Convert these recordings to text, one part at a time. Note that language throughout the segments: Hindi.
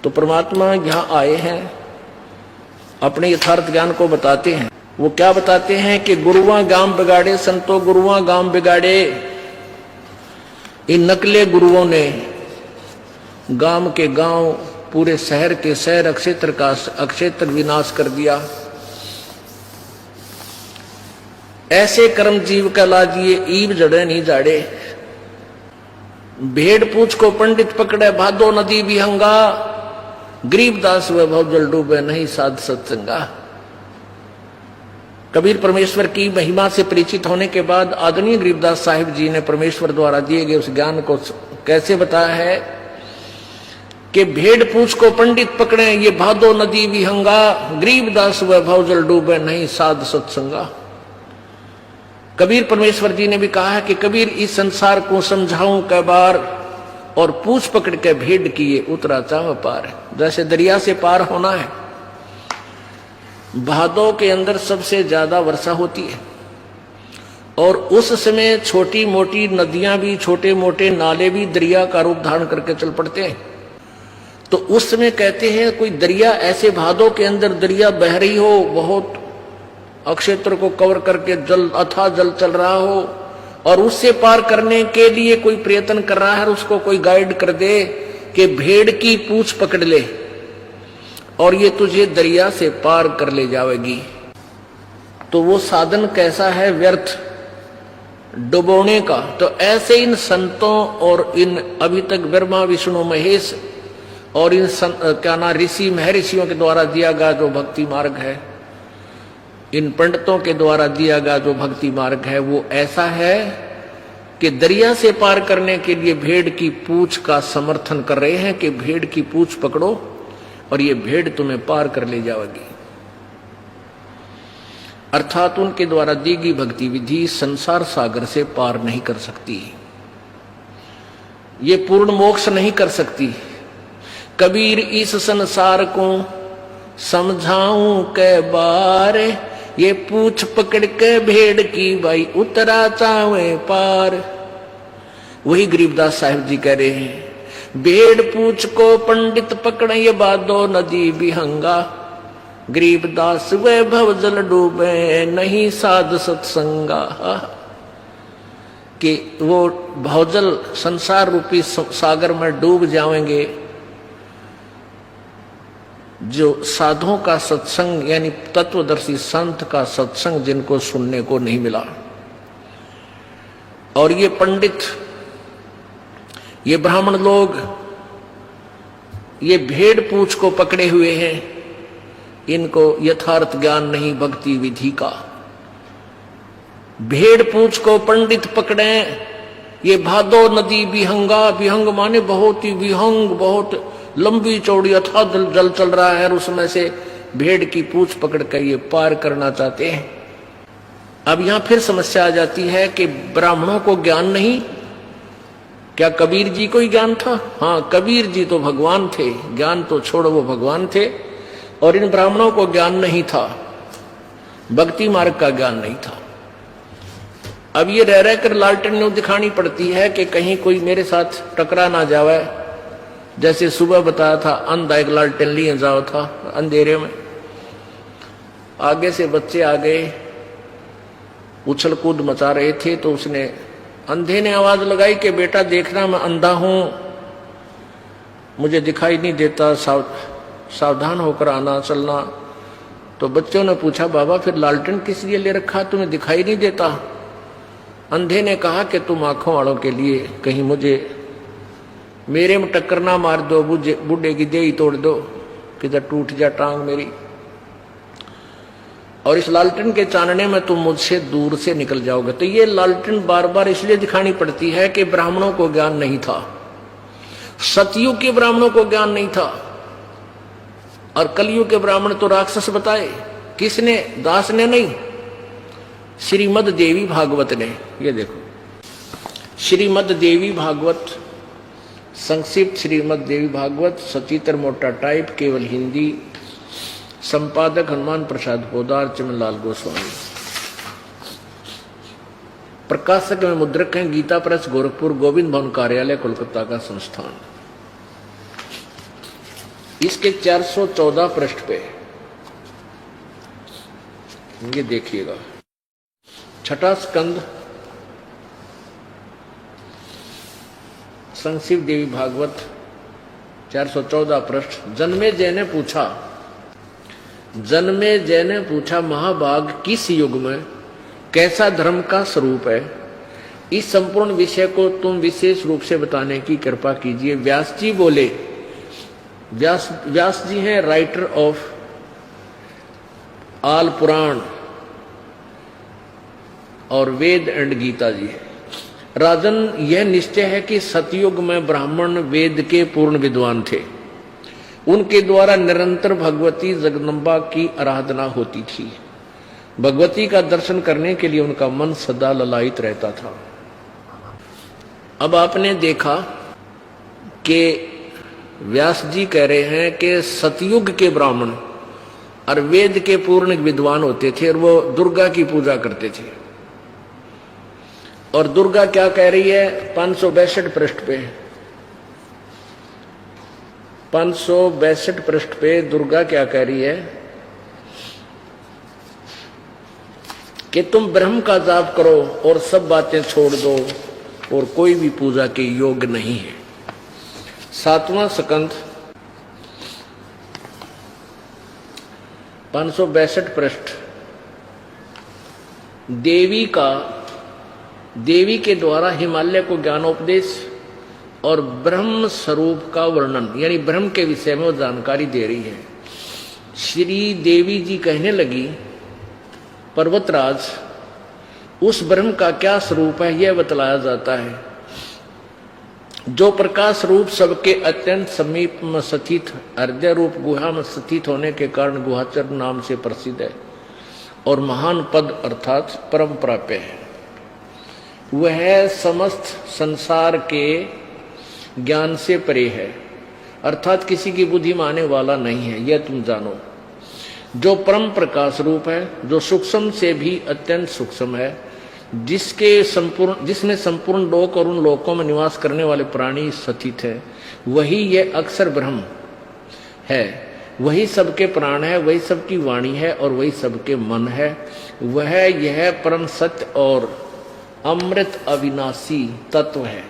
तो परमात्मा यहाँ आए हैं, अपने यथार्थ ज्ञान को बताते हैं। वो क्या बताते हैं कि गुरुआ गांव बिगाड़े संतो गुरुआ गांव बिगाड़े। इन नकले गुरुओं ने गांव के गांव, पूरे शहर के शहर, अक्षेत्र का अक्षेत्र विनाश कर दिया। ऐसे कर्म जीव का लाजिए ईब जड़े नहीं जाड़े। भेड़ पूछ को पंडित पकड़े भादो नदी विहंगा। गरीबदास वैभव जल डूबे नहीं साध सत्संगा। कबीर परमेश्वर की महिमा से परिचित होने के बाद आदरणीय गरीबदास साहिब जी ने परमेश्वर द्वारा दिए गए उस ज्ञान को कैसे बताया है कि भेड़ पूछ को पंडित पकड़े ये भादो नदी विहंगा। गरीबदास वैभव जल डूबे नहीं साध सत्संगा। कबीर परमेश्वर जी ने भी कहा है कि कबीर इस संसार को समझाऊं कै बार, और पूछ पकड़ के भेड़ किए उतरा चाव पार। जैसे दरिया से पार होना है, भादों के अंदर सबसे ज्यादा वर्षा होती है और उस समय छोटी मोटी नदियां भी, छोटे मोटे नाले भी दरिया का रूप धारण करके चल पड़ते हैं। तो उस समय कहते हैं कोई दरिया ऐसे भादों के अंदर दरिया बह रही हो, बहुत अक्षेत्र को कवर करके जल अथाह जल चल रहा हो, और उससे पार करने के लिए कोई प्रयत्न कर रहा है, उसको कोई गाइड कर दे कि भेड़ की पूंछ पकड़ ले और ये तुझे दरिया से पार कर ले जाएगी। तो वो साधन कैसा है? व्यर्थ, डुबोने का। तो ऐसे इन संतों और इन अभी तक ब्रह्मा विष्णु महेश और इन क्या ना ऋषि महर्षियों के द्वारा दिया गया जो भक्ति मार्ग है, इन पंडितों के द्वारा दिया गया जो भक्ति मार्ग है, वो ऐसा है कि दरिया से पार करने के लिए भेड़ की पूंछ का समर्थन कर रहे हैं कि भेड़ की पूंछ पकड़ो और ये भेड़ तुम्हें पार कर ले जाएगी। अर्थात उनके द्वारा दी गई भक्ति विधि संसार सागर से पार नहीं कर सकती, ये पूर्ण मोक्ष नहीं कर सकती। कबीर इस संसार को समझाऊं कै बार, ये पूछ पकड़ के भेड़ की भाई उतरा चावे पार। वही गरीबदास साहिब जी कह रहे हैं, भेड़ पूछ को पंडित पकड़े ये भादो नदी विहंगा। गरीबदास वैभव जल डूबे नहीं साध सत्संगा। कि वो भवजल संसार रूपी सागर में डूब जाएंगे जो साधुओं का सत्संग यानी तत्वदर्शी संत का सत्संग जिनको सुनने को नहीं मिला। और ये पंडित, ये ब्राह्मण लोग, ये भेड़ पूंछ को पकड़े हुए हैं, इनको यथार्थ ज्ञान नहीं भक्ति विधि का। भेड़ पूंछ को पंडित पकड़े ये भादो नदी विहंगा। विहंग माने बहुत ही विहंग, बहुत लंबी चौड़ी अथाह जल चल रहा है और उसमें से भेड़ की पूंछ पकड़ कर ये पार करना चाहते हैं। अब यहां फिर समस्या आ जाती है कि ब्राह्मणों को ज्ञान नहीं, क्या कबीर जी को ही ज्ञान था? हाँ, कबीर जी तो भगवान थे, ज्ञान तो छोड़ो वो भगवान थे, और इन ब्राह्मणों को ज्ञान नहीं था, भक्ति मार्ग का ज्ञान नहीं था। अब ये रह रहकर लालटेन दिखानी पड़ती है कि कहीं कोई मेरे साथ टकरा ना जावे। जैसे सुबह बताया था, अंधा एक लालटेन लिए जाओ था अंधेरे में, आगे से बच्चे आ गए, उछल कूद मचा रहे थे, तो उसने अंधे ने आवाज लगाई कि बेटा देखना मैं अंधा हूं, मुझे दिखाई नहीं देता, सावधान होकर आना चलना। तो बच्चों ने पूछा बाबा फिर लालटेन किस लिए ले रखा, तुम्हें दिखाई नहीं देता? अंधे ने कहा कि तुम आंखों वालों के लिए कहीं मुझे मेरे में टक्कर ना मार दो, बूढ़े की देही तोड़ दो, किधर टूट जा टांग मेरी, और इस लालटेन के चानने में तुम मुझसे दूर से निकल जाओगे। तो ये लालटेन बार बार इसलिए दिखानी पड़ती है कि ब्राह्मणों को ज्ञान नहीं था, सतयुग के ब्राह्मणों को ज्ञान नहीं था, और कलयुग के ब्राह्मण तो राक्षस बताए। किसने? दास ने नहीं, श्रीमद देवी भागवत ने। ये देखो श्रीमद देवी भागवत, संक्षिप्त श्रीमद देवी भागवत, सचित्र मोटा टाइप, केवल हिंदी, संपादक हनुमान प्रसाद पोदार, चमनलाल गोस्वामी। प्रकाशक में मुद्रक हैं गीता प्रेस, गोरखपुर, गोविंद भवन कार्यालय, कोलकाता का संस्थान। इसके 414 पृष्ठ पे ये देखिएगा, छठा स्कंद, संक्षिप्त देवी भागवत 414 पृष्ठ। जन्मे जय ने पूछा महाभाग, किस युग में कैसा धर्म का स्वरूप है? इस संपूर्ण विषय को तुम विशेष रूप से बताने की कृपा कीजिए। व्यास जी बोले, व्यास जी हैं राइटर ऑफ आल पुराण और वेद एंड गीता जी। राजन, यह निश्चय है कि सतयुग में ब्राह्मण वेद के पूर्ण विद्वान थे। उनके द्वारा निरंतर भगवती जगदम्बा की आराधना होती थी। भगवती का दर्शन करने के लिए उनका मन सदा ललायित रहता था। अब आपने देखा कि व्यास जी कह रहे हैं कि सतयुग के ब्राह्मण और वेद के पूर्ण विद्वान होते थे और वो दुर्गा की पूजा करते थे। और दुर्गा क्या कह रही है 562 पृष्ठ पे, 562 पृष्ठ पे दुर्गा क्या कह रही है कि तुम ब्रह्म का जाप करो और सब बातें छोड़ दो और कोई भी पूजा के योग्य नहीं है। 7वां स्कंद 562 पृष्ठ, देवी के द्वारा हिमालय को ज्ञानोपदेश और ब्रह्म स्वरूप का वर्णन, यानी ब्रह्म के विषय में वो जानकारी दे रही है। श्री देवी जी कहने लगी, पर्वतराज, उस ब्रह्म का क्या स्वरूप है यह बतलाया जाता है, जो प्रकाश रूप सबके अत्यंत समीप में स्थित हृदय रूप गुहा में स्थित होने के कारण गुहाचर नाम से प्रसिद्ध है और महान पद अर्थात परम प्राप्य है। वह समस्त संसार के ज्ञान से परे है, अर्थात किसी की बुद्धि माने वाला नहीं है, यह तुम जानो। जो परम प्रकाश रूप है, जो सूक्ष्म से भी अत्यंत सूक्ष्म है, जिसमें संपूर्ण लोक और उन लोकों में निवास करने वाले प्राणी स्थित है, वही यह अक्षर ब्रह्म है। वही सबके प्राण है, वही सबकी वाणी है और वही सबके मन है। वह यह परम सत्य और अमृत अविनाशी तत्व है।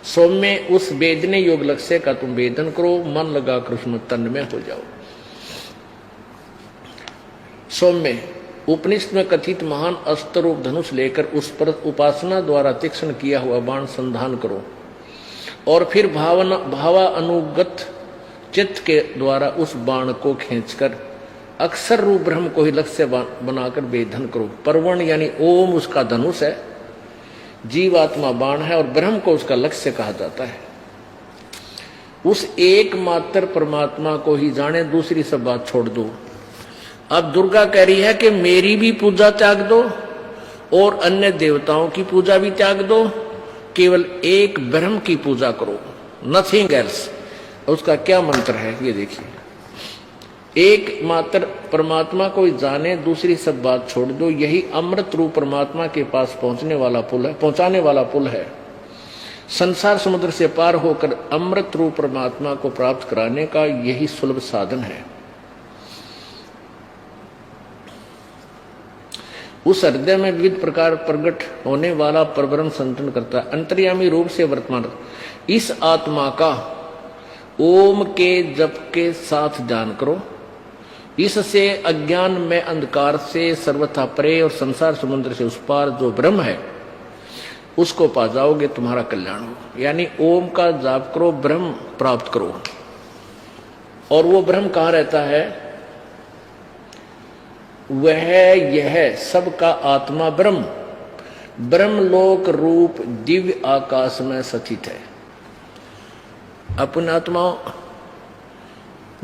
सौम्य, उस वेदने योग लक्ष्य का तुम वेदन करो, मन लगा कर उसमें तन्मय हो जाओ। सौम्य, उपनिषद में कथित महान अस्त्र रूप धनुष लेकर उस पर उपासना द्वारा तीक्ष्ण किया हुआ बाण संधान करो और फिर भावानुगत चित्त के द्वारा उस बाण को खींचकर अक्षर रूप ब्रह्म को ही लक्ष्य बनाकर वेधन करो। परवर्ण यानी ओम उसका धनुष है, जीवात्मा बाण है और ब्रह्म को उसका लक्ष्य कहा जाता है। उस एकमात्र परमात्मा को ही जाने, दूसरी सब बात छोड़ दो। अब दुर्गा कह रही है कि मेरी भी पूजा त्याग दो और अन्य देवताओं की पूजा भी त्याग दो, केवल एक ब्रह्म की पूजा करो, नथिंग एल्स। उसका क्या मंत्र है ये देखिए, एकमात्र परमात्मा को जाने, दूसरी सब बात छोड़ दो। यही अमृत रूप परमात्मा के पास पहुंचाने वाला पुल है। संसार समुद्र से पार होकर अमृत रूप परमात्मा को प्राप्त कराने का यही सुलभ साधन है। उस हृदय में विविध प्रकार प्रकट होने वाला परब्रह्म संतन करता है। अंतर्यामी रूप से वर्तमान इस आत्मा का ओम के जप के साथ ध्यान करो। इससे अज्ञान में अंधकार से सर्वथा परे और संसार समुद्र से उस पार जो ब्रह्म है उसको पा जाओगे, तुम्हारा कल्याण हो। यानी ओम का जाप करो, ब्रह्म प्राप्त करो। और वो ब्रह्म कहाँ रहता है? वह यह सबका आत्मा ब्रह्म ब्रह्मलोक रूप दिव्य आकाश में स्थित है। अपने आत्मा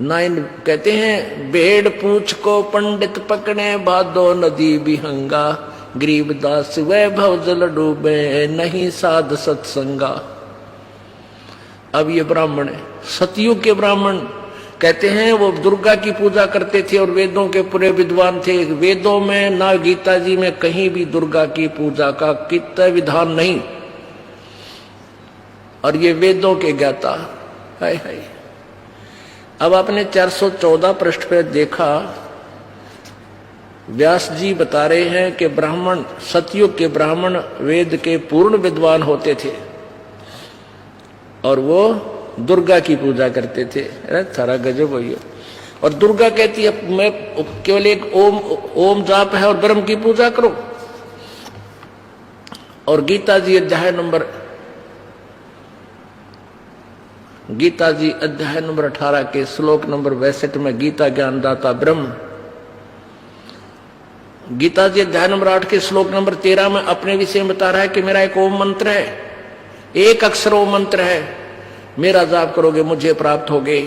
नाइन कहते हैं, भेड़ पूछ को पंडित पकड़े, भादो नदी बिहंगा, गरीबदास वैभव जल डूबे, नहीं साध सत्संगा। अब ये ब्राह्मण है, सतयुग के ब्राह्मण कहते हैं, वो दुर्गा की पूजा करते थे और वेदों के पूरे विद्वान थे। वेदों में ना गीता जी में कहीं भी दुर्गा की पूजा का कितना विधान नहीं, और ये वेदों के ज्ञाता। हाय हाय, अब आपने 414 पृष्ठ पे देखा, व्यास जी बता रहे हैं कि ब्राह्मण, सतयुग के ब्राह्मण वेद के पूर्ण विद्वान होते थे और वो दुर्गा की पूजा करते थे। अरे सारा गजब हुई। और दुर्गा कहती है मैं केवल एक ओम जाप है और ब्रह्म की पूजा करो। और गीता जी अध्याय नंबर 18 के श्लोक नंबर 62 में गीता ज्ञानदाता ब्रह्म, गीता जी अध्याय नंबर 8 के श्लोक नंबर 13 में अपने विषय में बता रहा है कि मेरा एक ओम मंत्र है, एक अक्षर ओम मंत्र है, मेरा जाप करोगे मुझे प्राप्त होगे।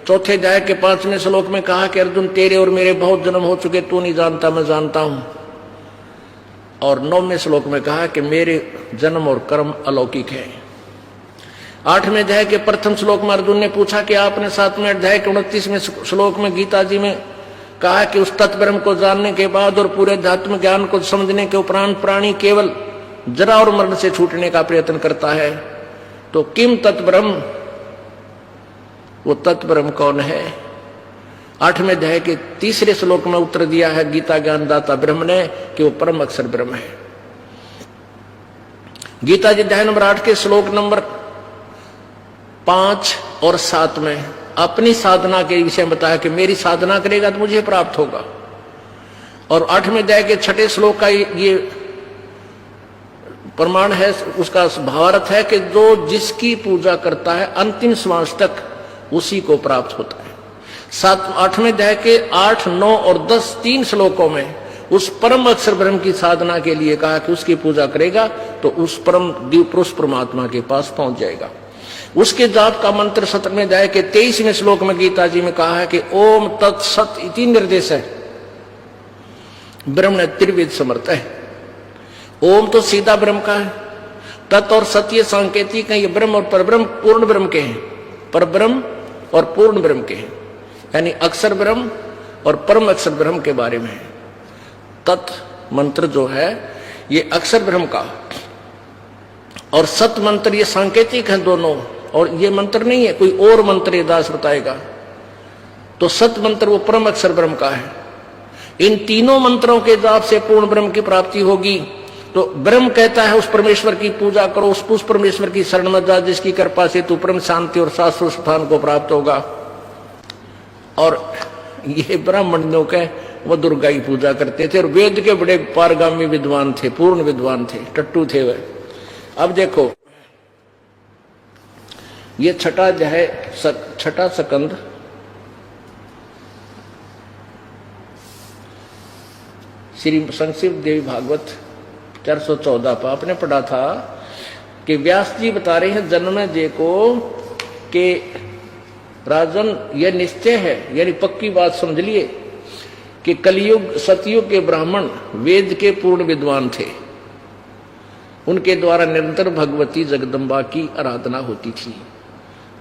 चौथे अध्याय के 5वें श्लोक में कहा कि अर्जुन तेरे और मेरे बहुत जन्म हो चुके, तू नहीं जानता मैं जानता हूं। और 9वें श्लोक में कहा कि मेरे जन्म और कर्म अलौकिक है। 8वें अध्याय के प्रथम श्लोक में अर्जुन ने पूछा कि आपने 7वें अध्याय के 29वें श्लोक में गीता जी में कहा कि उस तत्व ब्रह्म को जानने के बाद और पूरे अध्यात्म ज्ञान को समझने के उपरांत प्राणी केवल जरा और मरण से छूटने का प्रयत्न करता है। तो किम तत्व ब्रह्म, वो तत्व ब्रह्म कौन है? 8वें अध्याय के 3 श्लोक में उत्तर दिया है गीता ज्ञानदाता ब्रह्म ने कि वो परम अक्षर ब्रह्म है। गीता जी अध्याय नंबर 8 के श्लोक नंबर 5 और 7 में अपनी साधना के विषय में बताया कि मेरी साधना करेगा तो मुझे प्राप्त होगा। और 8वें अध्याय के 6 श्लोक का ये प्रमाण है, उसका भावार्थ है कि जो जिसकी पूजा करता है अंतिम श्वास तक उसी को प्राप्त होता है। 8वें अध्याय के 8, 9 और 10 3 श्लोकों में उस परम अक्षर ब्रह्म की साधना के लिए कहा कि उसकी पूजा करेगा तो उस परम दिव्य पुरुष परमात्मा के पास पहुंच जाएगा। उसके जाप का मंत्र 17वें अध्याय के 23वें श्लोक में गीता जी में कहा है कि ओम तत्सत इति निर्देश है। ब्रह्म ने त्रिविध समर्थ है। ओम तो सीधा ब्रह्म का है, तत् और सत्य सांकेतिक है, ये ब्रह्म और परब्रह्म पूर्ण ब्रह्म के हैं, परब्रह्म और पूर्ण ब्रह्म के हैं, यानी अक्षर ब्रह्म और परम अक्षर ब्रह्म के बारे में है। तत् मंत्र जो है ये अक्षर ब्रह्म का, और सत मंत्र ये सांकेतिक है दोनों, और ये मंत्र नहीं है कोई और मंत्र ये दास बताएगा। तो सत मंत्र वो परम अक्षर ब्रह्म का है। इन तीनों मंत्रों के जाप से पूर्ण ब्रह्म की प्राप्ति होगी। तो ब्रह्म कहता है उस परमेश्वर की पूजा करो, उस परमेश्वर की शरण में जा जिसकी कृपा से तू परम शांति और शाश्वत स्थान को प्राप्त होगा। और ये ब्राह्मण लोग है वो दुर्गा की पूजा करते थे और वेद के बड़े पारगामी विद्वान थे, पूर्ण विद्वान थे, टट्टू थे वह। अब देखो ये छठा स्कंद श्री संक्षिप्त देवी भागवत 414 पर आपने पढ़ा था कि व्यास जी बता रहे हैं जन्मेजय को कि राजन यह निश्चय है, यानी पक्की बात समझ लिए कि कलयुग सतयुग के ब्राह्मण वेद के पूर्ण विद्वान थे। उनके द्वारा निरंतर भगवती जगदम्बा की आराधना होती थी।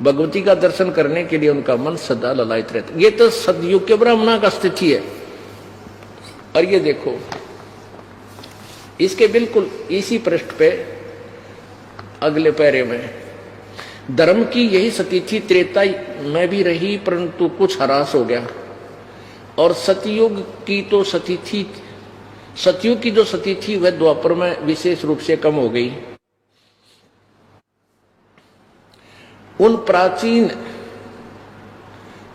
भगवती का दर्शन करने के लिए उनका मन सदा ललायित रहता। ये तो सतयुग के ब्राह्मणों का स्थिति है। और ये देखो इसके बिल्कुल इसी पृष्ठ पे अगले पैरे में धर्म की यही स्थिति त्रेता में भी रही परंतु कुछ ह्रास हो गया, और सतयुग की तो स्थिति, सतयुग की जो स्थिति थी वह द्वापर में विशेष रूप से कम हो गई। उन प्राचीन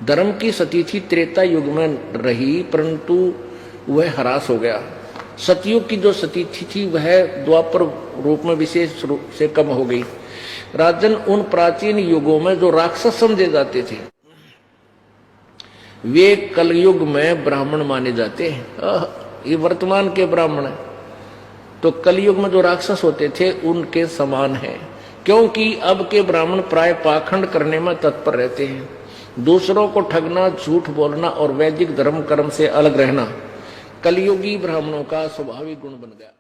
धर्म की स्थिति त्रेता युग में रही परंतु वह ह्रास हो गया। सतयुग की जो स्थिति थी वह द्वापर रूप में विशेष रूप से कम हो गई। राजन उन प्राचीन युगों में जो राक्षस समझे जाते थे वे कलयुग में ब्राह्मण माने जाते हैं। ये वर्तमान के ब्राह्मण है तो कलयुग में जो राक्षस होते थे उनके समान है, क्योंकि अब के ब्राह्मण प्राय पाखंड करने में तत्पर रहते हैं। दूसरों को ठगना, झूठ बोलना और वैदिक धर्म कर्म से अलग रहना कलयुगी ब्राह्मणों का स्वाभाविक गुण बन गया।